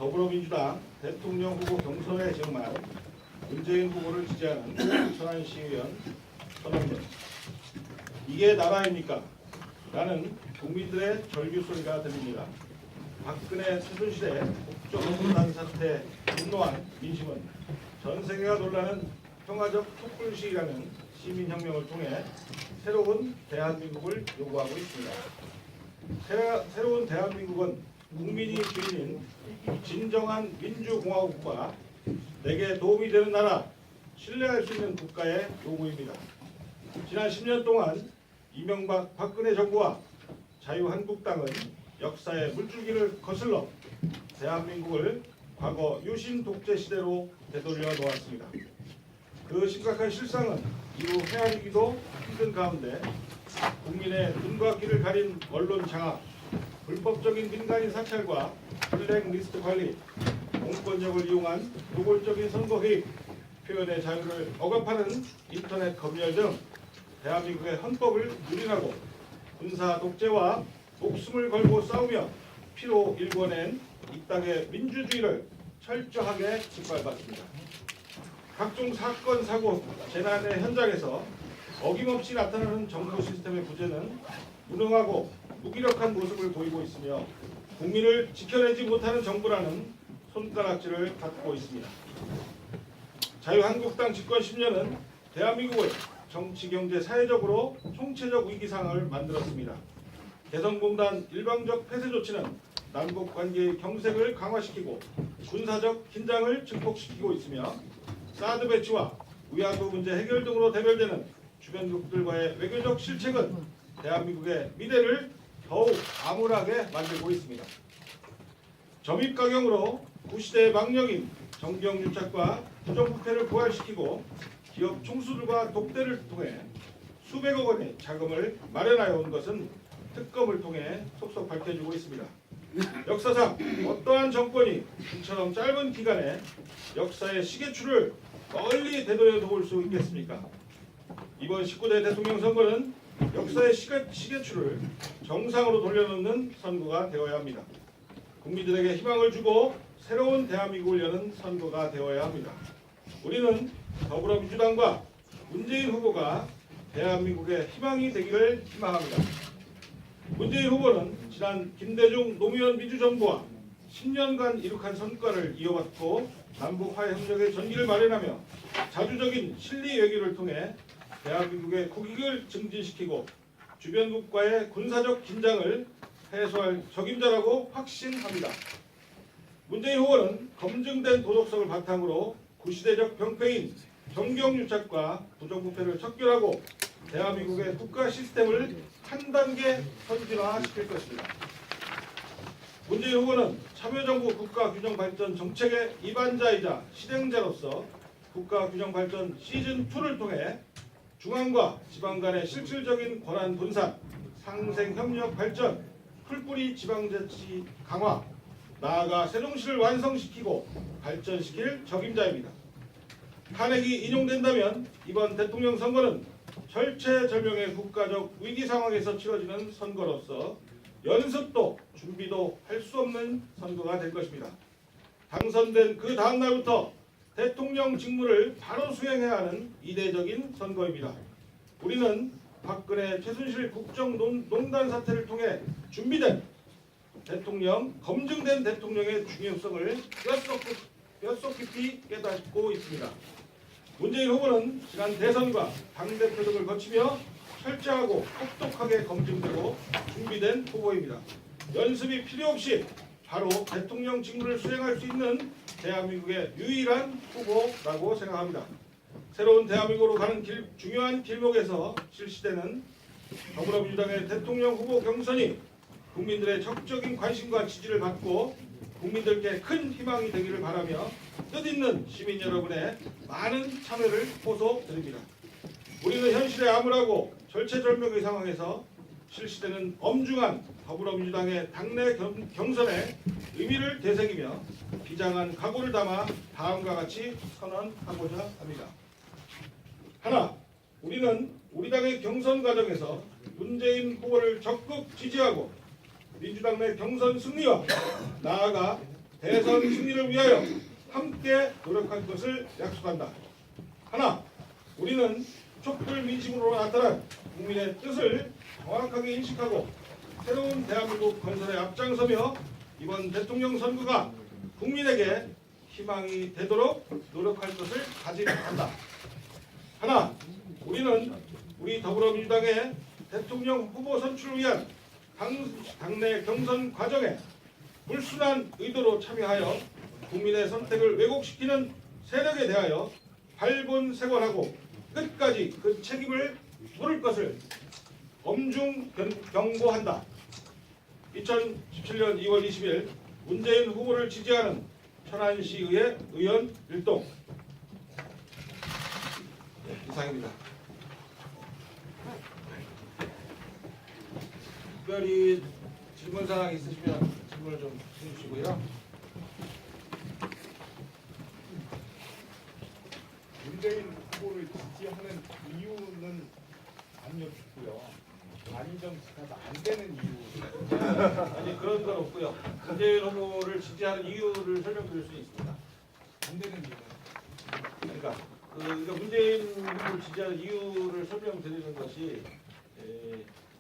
더불어민주당 대통령 후보 경선에 정말 문재인 후보를 지지하는 천안시의원 선언문. 이게 나라입니까? 라는 국민들의 절규소리가 들립니다. 박근혜 최순실의 국정농단 사태 분노한 민심은 전 세계가 놀라는 평화적 촛불 시위라는 시민혁명을 통해 새로운 대한민국을 요구하고 있습니다. 새로운 대한민국은 국민이 주인인 진정한 민주공화국과 내게 도움이 되는 나라, 신뢰할 수 있는 국가의 요구입니다. 지난 10년 동안 이명박 박근혜 정부와 자유한국당은 역사의 물줄기를 거슬러 대한민국을 과거 유신 독재 시대로 되돌려 놓았습니다. 그 심각한 실상은 이루 헤아리기도 힘든 가운데 국민의 눈과 귀를 가린 언론 장악, 불법적인 민간인 사찰과 블랙리스트 관리, 공권력을 이용한 노골적인 선거 개입, 표현의 자유를 억압하는 인터넷 검열 등 대한민국의 헌법을 유린하고 군사 독재와 목숨을 걸고 싸우며 피로 일궈낸 이 땅의 민주주의를 철저하게 짓밟았습니다. 각종 사건, 사고, 재난의 현장에서 어김없이 나타나는 정부 시스템의 부재는 무능하고 무기력한 모습을 보이고 있으며 국민을 지켜내지 못하는 정부라는 손가락질을 받고 있습니다. 자유한국당 집권 10년은 대한민국을 정치, 경제, 사회적으로 총체적 위기 상황을 만들었습니다. 개성공단 일방적 폐쇄 조치는 남북 관계의 경색을 강화시키고 군사적 긴장을 증폭시키고 있으며 사드 배치와 위안부 문제 해결 등으로 대별되는 주변국들과의 외교적 실책은 대한민국의 미래를 더욱 암울하게 만들고 있습니다. 점입가경으로 구시대의 망령인 정경유착과 부정부패를 부활시키고 기업 총수들과 독대를 통해 수백억 원의 자금을 마련하여 온 것은 특검을 통해 속속 밝혀지고 있습니다. 역사상 어떠한 정권이 이처럼 짧은 기간에 역사의 시계추를 멀리 되돌려 놓을 수 있겠습니까? 이번 19대 대통령 선거는 역사의 시계추를 정상으로 돌려놓는 선거가 되어야 합니다. 국민들에게 희망을 주고 새로운 대한민국을 여는 선거가 되어야 합니다. 우리는 더불어민주당과 문재인 후보가 대한민국의 희망이 되기를 희망합니다. 문재인 후보는 지난 김대중 노무현 민주정부와 10년간 이룩한 성과를 이어받고 남북 화해 협력의 전기를 마련하며 자주적인 실리 외교를 통해 대한민국의 국익을 증진시키고 주변국과의 군사적 긴장을 해소할 적임자라고 확신합니다. 문재인 후보는 검증된 도덕성을 바탕으로 구시대적 병폐인 정경유착과 부정부패를 척결하고 대한민국의 국가 시스템을 한 단계 선진화시킬 것입니다. 문재인 후보는 참여정부 국가균형발전 정책의 입안자이자 실행자로서 국가균형발전 시즌2를 통해 중앙과 지방 간의 실질적인 권한 분산, 상생협력 발전, 풀뿌리 지방자치 강화, 나아가 세종시를 완성시키고 발전시킬 적임자입니다. 탄핵이 인용된다면 이번 대통령 선거는 절체절명의 국가적 위기 상황에서 치러지는 선거로서 연습도 준비도 할 수 없는 선거가 될 것입니다. 당선된 그 다음 날부터 대통령 직무를 바로 수행해야 하는 이례적인 선거입니다. 우리는 박근혜 최순실 국정농단 사태를 통해 준비된 대통령, 검증된 대통령의 중요성을 뼛속 깊이 깨닫고 있습니다. 문재인 후보는 지난 대선과 당대표 등을 거치며 철저하고 똑똑하게 검증되고 준비된 후보입니다. 연습이 필요 없이 바로 대통령 직무를 수행할 수 있는 대한민국의 유일한 후보라고 생각합니다. 새로운 대한민국으로 가는 중요한 길목에서 실시되는 더불어민주당의 대통령 후보 경선이 국민들의 적극적인 관심과 지지를 받고 국민들께 큰 희망이 되기를 바라며 뜻있는 시민 여러분의 많은 참여를 호소드립니다. 우리는 현실의 암울하고 절체절명의 상황에서 실시되는 엄중한 더불어민주당의 당내 경선의 의미를 되새기며 비장한 각오를 담아 다음과 같이 선언하고자 합니다. 하나, 우리는 우리 당의 경선 과정에서 문재인 후보를 적극 지지하고 민주당 내 경선 승리와 나아가 대선 승리를 위하여 함께 노력할 것을 약속한다. 하나, 우리는 촛불 민심으로 나타난 국민의 뜻을 정확하게 인식하고 새로운 대한민국 건설에 앞장서며 이번 대통령 선거가 국민에게 희망이 되도록 노력할 것을 다짐한다. 하나, 우리는 우리 더불어민주당의 대통령 후보 선출을 위한 당내 경선 과정에 불순한 의도로 참여하여 국민의 선택을 왜곡시키는 세력에 대하여 발본색원하고 끝까지 그 책임을 물을 것을 엄중 경고한다. 2017년 2월 20일 문재인 후보를 지지하는 천안시의회 의원 일동. 이상입니다. 특별히 질문사항 있으시면 질문을 좀 해주시고요. 문재인 후보를 지지하는 이유는 안 여쭙고요. 안희정 지사가 안 되는 이유. 아니 그런 건 없고요. 문재인 후보를 지지하는 이유를 설명드릴 수 있습니다. 안 되는 이유는 그러니까 문재인 후보를 지지하는 이유를 설명드리는 것이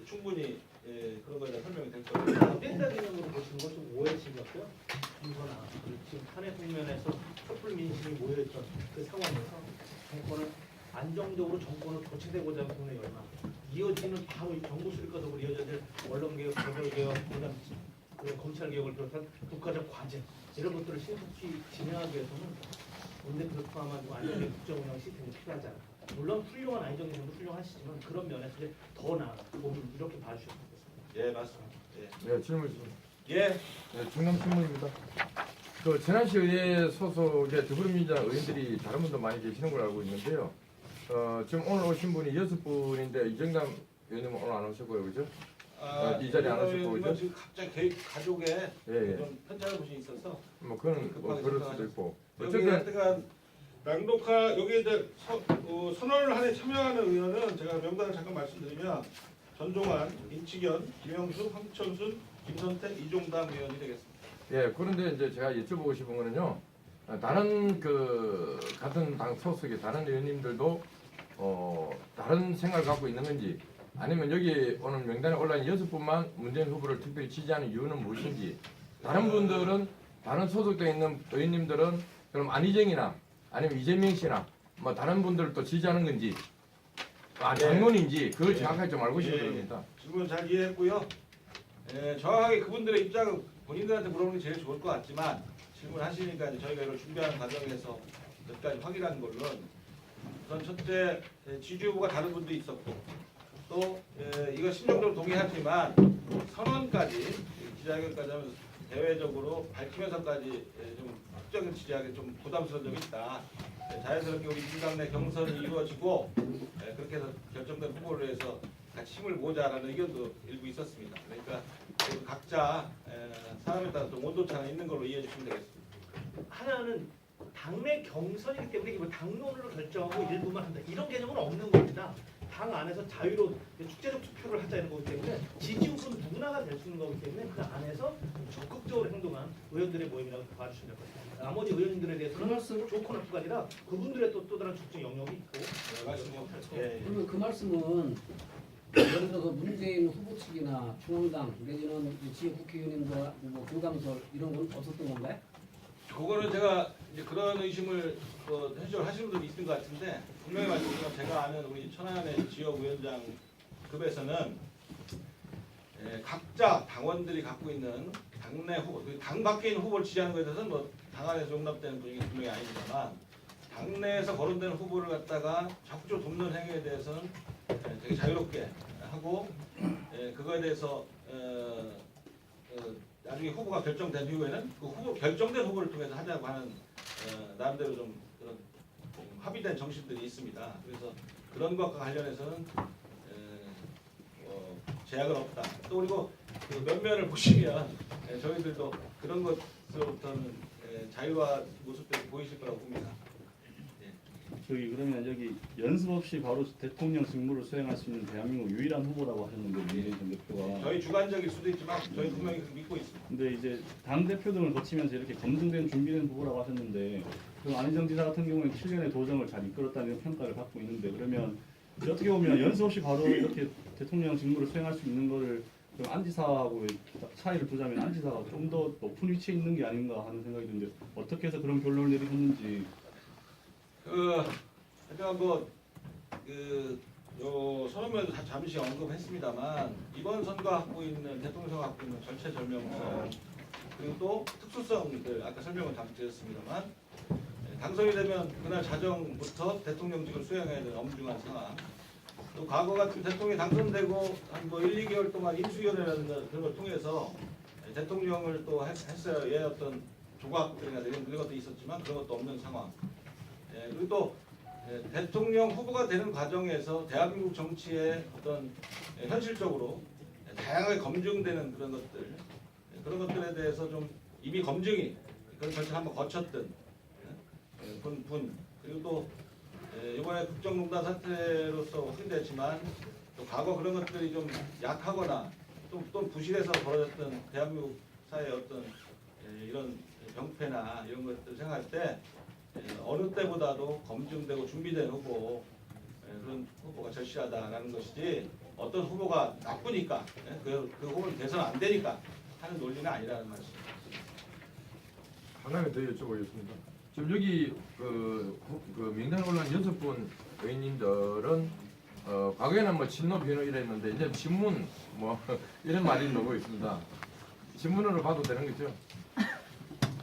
충분히 그런 거에 대한 설명이 될 거예요. 안된다 개념으로 보시는 건 좀 오해하신 것 같고요. 이거나 지금 탄핵 국면에서 촛불 민심이 모여있던 그 상황에서 정권을 안정적으로 정권을 교체되고자 하는 국내 열망, 이어지는 바로 정부 수립과도 이어질 언론개혁, 검찰개혁, 그다음 검찰개혁을 비롯한 국가적 과제 이런 것들을 신속히 진행하기 위해서는 원내대표 포함한 안정된 국정운영 시스템이 필요하잖아요. 물론 훌륭한 안정된 정도 훌륭하시지만 그런 면에서 이제 더 나아 이렇게 봐주셨으면 좋겠습니다. 예, 맞습니다. 네, 질문 좀. 예. 네, 중남신문입니다. 그 천안시 의회 소속의 더불어민주당 의원들이 다른 분도 많이 계시는 걸 알고 있는데요. 지금 오늘 오신 분이 6분인데 이정남 의원님은 오늘 안 오셨고요, 그죠? 이 자리에 안 오셨고, 그죠? 지금 갑자기 가족에 예. 좀 편찮은 분이 있어서 뭐 그건 뭐 그럴 수도 있고. 여기 어쨌든 하여튼간 낭독하 여기에 이제 선언을 하에 참여하는 의원은 제가 명단을 잠깐 말씀드리면 전종환, 임치견, 김영수, 황천순, 김선택, 이종담 의원이 되겠습니다. 예, 그런데 이제 제가 여쭤보고 싶은 거는요. 다른 그 같은 당 소속의 다른 의원님들도 다른 생각을 갖고 있는 건지 아니면 여기 오늘 명단에 올라있는 6분만 문재인 후보를 특별히 지지하는 이유는 무엇인지 다른 분들은 다른 소속되어 있는 의원님들은 그럼 안희정이나 아니면 이재명 씨나 뭐 다른 분들을 또 지지하는 건지 당론인지 그걸 정확하게 좀 알고 싶은 겁니다. 질문 잘 이해했고요. 정확하게 그분들의 입장은 본인들한테 물어보는 게 제일 좋을 것 같지만 질문하시니까 이제 저희가 이걸 준비하는 과정에서 몇 가지 확인한 걸로는 우선 첫째 지지 후보가 다른 분도 있었고 또 이거 심정적으로 동의하지만 선언까지 기자회견까지 하면서 대외적으로 밝히면서까지 좀 확정을 지지하기 좀 부담스러운 점이 있다. 자연스럽게 우리 민주당 내 경선이 이루어지고 그렇게 해서 결정된 후보를 해서 같이 힘을 모으자라는 의견도 일부 있었습니다. 그러니까 각자 사람에 따라 좀 온도차가 있는 걸로 이해해 주시면 되겠습니다. 하나는 당내 경선이기 때문에 이걸 당론으로 결정하고 일부만 한다 이런 개념은 없는 겁니다. 당 안에서 자유로 축제적 투표를 하자는 거기 때문에 지지율은 누구나가 될 수 있는 거기 때문에 그 안에서 적극적으로 행동한 의원들의 모임이라고 봐주시면 될 것 같습니다. 나머지 의원님들에 대해서는 좋고 나쁘가 아니라 그분들의 또 다른 적정 영역이 있고 그러면 그 말씀은 예를 들어서 문재인 후보 측이나 중앙당 내지는 지역 국회의원님과 뭐 교감설 이런 건 없었던 건가요? 그거는 제가 이제 그런 의심을 해결하시는 분들이 있는 것 같은데 분명히 말씀드리면 제가 아는 우리 천안의 지역 위원장 급에서는 각자 당원들이 갖고 있는 당내 후보, 당 밖에 있는 후보를 지지하는 것에 대해서는 뭐 당 안에서 용납되는 분위기 분명히 아닙니다만 당내에서 거론되는 후보를 갖다가 적극적으로 돕는 행위에 대해서는 되게 자유롭게 하고 그거에 대해서 나중에 후보가 결정된 이후에는 그 후보 결정된 후보를 통해서 하자고 하는 나름대로 좀 그런 합의된 정신들이 있습니다. 그래서 그런 것과 관련해서는 제약은 없다. 또 그리고 그 면면을 보시면 저희들도 그런 것으로부터는 자유화 모습들이 보이실 거라고 봅니다. 저기 그러면 여기 연습 없이 바로 대통령 직무를 수행할 수 있는 대한민국 유일한 후보라고 하셨는데 문재인 전 대표가. 저희 주관적일 수도 있지만 저희 분명히 믿고 있습니다. 근데 이제 당 대표 등을 거치면서 이렇게 검증된 준비된 후보라고 하셨는데 그럼 안희정 지사 같은 경우는 7년의 도정을 잘 이끌었다는 평가를 받고 있는데 그러면 이제 어떻게 보면 연습 없이 바로 이렇게 대통령 직무를 수행할 수 있는 거를 그럼 안 지사하고 차이를 두자면 안 지사가 좀 더 높은 위치에 있는 게 아닌가 하는 생각이 드는데 어떻게 해서 그런 결론을 내리셨는지. 일단 요 선언문에도 잠시 언급했습니다만 이번 선거가 갖고 있는 대통령 선거가 갖고 있는 절체절명성 그리고 또 특수성들 아까 설명을 잠시 드렸습니다만 당선이 되면 그날 자정부터 대통령직을 수행해야 되는 엄중한 상황. 또 과거 같은 대통령이 당선되고 한 1, 2개월 동안 인수위원회라는 그런 걸 통해서 대통령을 또 했어야 어떤 조각들이나 이런 것도 있었지만 그런 것도 없는 상황. 그리고 또 대통령 후보가 되는 과정에서 대한민국 정치의 어떤 현실적으로 다양하게 검증되는 그런 것들, 그런 것들에 대해서 좀 이미 검증이 그런 절차를 한번 거쳤던 분, 그리고 또 이번에 국정농단 사태로서 확인됐지만 또 과거 그런 것들이 좀 약하거나 또 부실해서 벌어졌던 대한민국 사회의 어떤 이런 병폐나 이런 것들을 생각할 때 어느 때보다도 검증되고 준비된 후보, 그런 후보가 절실하다라는 것이지 어떤 후보가 나쁘니까 그 후보는 개선 안 되니까 하는 논리는 아니라는 말씀입니다. 하나만 더 여쭤보겠습니다. 지금 여기 명단 올라온 6분 의원님들은 과거에는 뭐 친노 비노 이랬는데 이제 친문 뭐 이런 말이 나오고 있습니다. 친문으로 봐도 되는 거죠?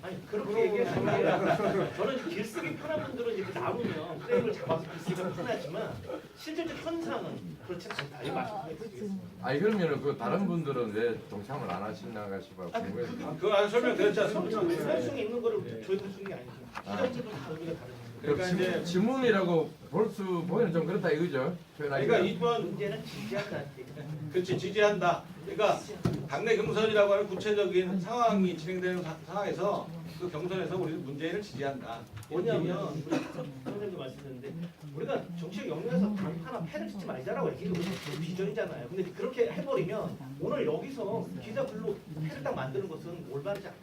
아니 그렇게 얘기하시면 아니라 저는 길쓰기 편한 분들은 이렇게 나누면 프레임을 잡아서 글쓰기가 편하지만 실질적 현상은 그렇지 않다 이 말씀을 드리겠습니다. 아니 그러면은 그 다른 분들은 왜 동참을 안 하시나가 싶어 궁금해서. 그거 설명드렸지 않습니까? 현상에 있는 거를 저희들 쓰는 게 아니죠. 시정제도 의미가 다릅니다. 그러니까 이제 지문이라고 보기는 좀 그렇다 이거죠? 그러니까 이번 문제는 지지한다는 얘기죠. 그렇지 지지한다. 그러니까 당내 경선이라고 하는 구체적인 상황이 진행되는 상황에서 그 경선에서 우리는 문재인을 지지한다. 뭐냐면 우리 선생님도 말씀드렸는데 우리가 정치적 영역에서 단파나 패를 짓지 말자라고 얘기해도 비전이잖아요. 근데 그렇게 해버리면 오늘 여기서 기자 글로 패를 딱 만드는 것은 올바르지 않다.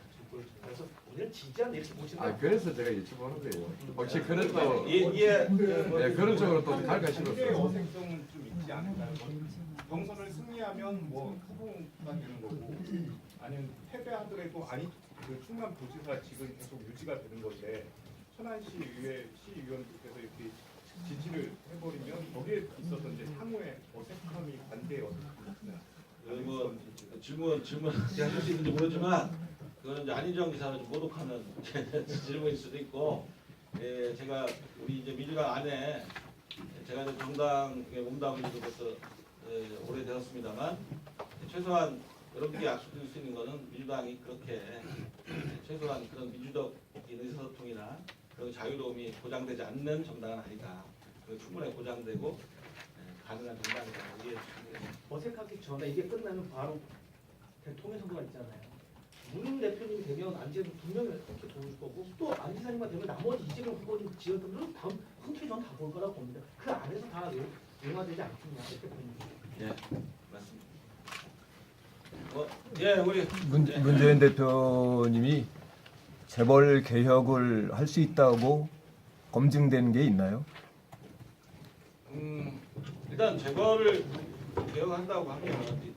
그래서 우리는 지지한다 이렇게 보시면 그래서 제가 여쭤보는 거예요. 혹시 그런 또 그런 쪽으로 또 갈까 싶었어요. 의 어색성은 좀 있지 않을까요? 경선을 승리하면 뭐 후보가 되는 거고 아니면 패배하더라도 그 충남 도지사직은 계속 유지가 되는 건데 천안시의회 시의원들께서 이렇게 지지를 해버리면 거기에 있어서 이제 향후에 어색함이 반대의 어색함이 있어요. 뭐 질문 하실 수 있는지 모르지만 그거는 이제 안희정 기사를 좀 모독하는 질문일 수도 있고, 제가 우리 이제 민주당 안에 제가 이제 정당에 몸담은 지도 벌써 오래되었습니다만 최소한 여러분께 약속드릴 수 있는 것은 민주당이 그렇게 최소한 그런 민주적인 의사소통이나 그런 자유로움이 보장되지 않는 정당은 아니다. 충분히 보장되고 가능한 정당이다. 이게 어색하기 전에 이게 끝나면 바로 대통령 선거가 있잖아요. 문 대표님이 되면 안지사님 2명을 이렇게 도울 거고 또 안지사님만 되면 나머지 이재명 후보님 지역들은 다음 흔쾌히 저는 다 볼 거라고 봅니다. 그 안에서 다 용화되지 않겠냐 이렇게 봅니다. 네, 맞습니다. 우리 문재인 대표님이 재벌 개혁을 할 수 있다고 검증된 게 있나요? 일단 재벌을 개혁한다고 하면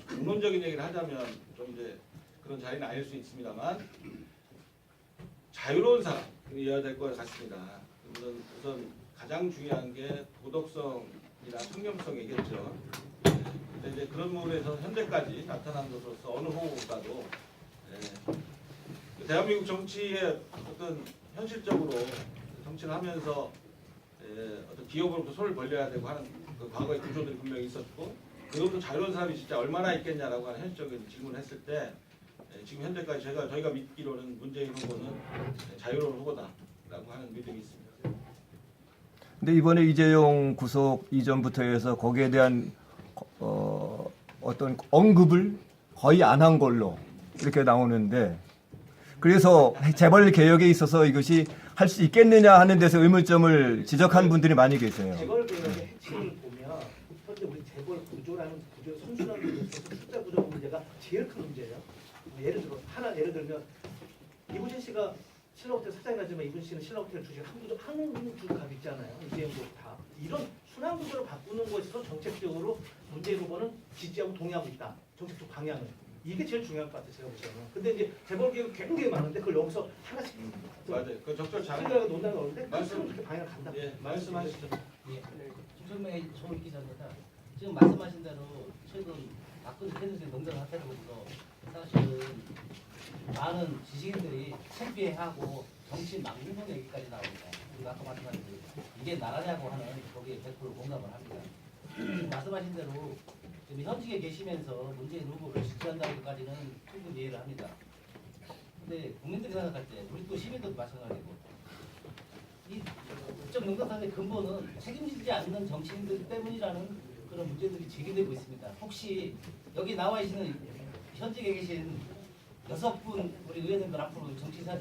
근본적인 얘기를 하자면 좀 이제 그런 자리는 아닐 수 있습니다만 자유로운 사람이어야 될 것 같습니다. 우선 가장 중요한 게 도덕성이나 청렴성이겠죠. 근데 이제 그런 부분에서 현재까지 나타난 것으로서 어느 후보보다도 대한민국 정치의 어떤 현실적으로 정치를 하면서 어떤 기업으로부터 손을 벌려야 되고 하는 그 과거의 구조들이 분명히 있었고 그것도 자유로운 사람이 진짜 얼마나 있겠냐라고 하는 현실적인 질문을 했을 때 지금 현재까지 저희가 믿기로는 문재인 후보는 자유로운 후보다라고 하는 믿음이 있습니다. 근데 이번에 이재용 구속 이전부터 해서 거기에 대한 어떤 언급을 거의 안 한 걸로 이렇게 나오는데 그래서 재벌 개혁에 있어서 이것이 할 수 있겠느냐 하는 데서 의문점을 지적하는 분들이 많이 계세요. 재벌 개혁의 핵심을 보면 현재 우리 재벌 구조라는 구조 선순환 구조에서 숫자 구조 문제가 제일 큰 문제예요. 예를 들면 이부진 씨가 신라호텔 사장이라지만 이부진 씨는 신라호텔 주식 한 주값 있잖아요. 이재용도 다 이런 순환 구조를 바꾸는 것에서 정책적으로 문재인 후보는 지지하고 동의하고 있다. 정책적 방향을. 이게 제일 중요할 것 같아요, 제가 보기에는. 근데 이제 재벌 개혁이 굉장히 많은데 그걸 여기서 하나씩 맞아요. 그 적절 잘 생각하고 논란이 오는데 말씀- 그렇게 방향을 간다. 예, 말씀하시죠. 김성명의 서울 기자입니다. 지금 말씀하신 대로 최근 박근혜 대통령 농단 사태를 보고서 사실은 많은 지식인들이 창피해하고 정치 망신성 얘기까지 나옵니다. 우리가 아까 말씀하신 대로 이게 나라냐고 하는 거기에 100% 공감을 합니다. 지금 말씀하신 대로 지금 현직에 계시면서 문재인 후보를 지지한다고까지는 충분히 이해를 합니다. 근데 국민들이 생각할 때 우리 또 시민들도 마찬가지고 이 국정 농단의 근본은 책임지지 않는 정치인들 때문이라는 그런 문제들이 제기되고 있습니다. 혹시 여기 나와 있는 현직에 계신 6분 우리 의원님들 앞으로 정치사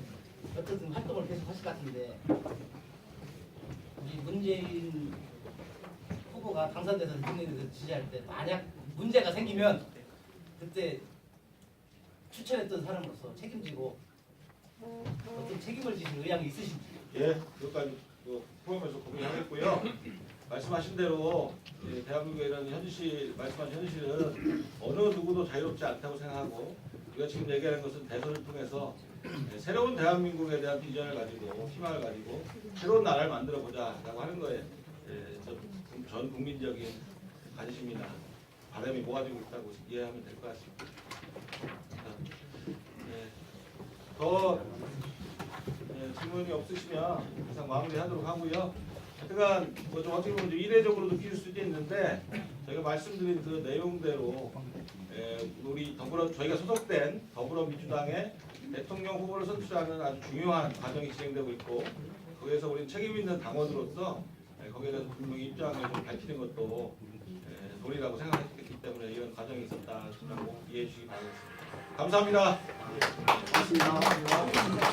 어떤 활동을 계속 하실 것 같은데 우리 문재인 후보가 당선돼서 대통령에서 지지할 때 만약 문제가 생기면 그때 추천했던 사람으로서 책임지고 어떤 책임을 지실 의향이 있으신지. 예, 그것까지 포함해서 고민하겠고요. 말씀하신 대로 대한민국에는 현실 말씀하신 현실은 어느 누구도 자유롭지 않다고 생각하고 우리가 지금 얘기하는 것은 대선을 통해서 새로운 대한민국에 대한 비전을 가지고 희망을 가지고 새로운 나라를 만들어 보자라고 하는 거에 전 국민적인 관심이나 바람이 모아지고 있다고 이해하면 될 것 같습니다. 더 질문이 없으시면 이상 마무리하도록 하고요. 하여간 좀 어떻게 보면 좀 이례적으로 느낄 수도 있는데 저희가 말씀드린 그 내용대로 저희가 소속된 더불어민주당의 대통령 후보를 선출하는 아주 중요한 과정이 진행되고 있고 거기에서 우리 책임 있는 당원으로서 거기에 대해서 분명히 입장을 좀 밝히는 것도 도리라고 생각했기 때문에 이런 과정이 있었다라고 이해해 주시기 바라겠습니다. 감사합니다. 고맙습니다.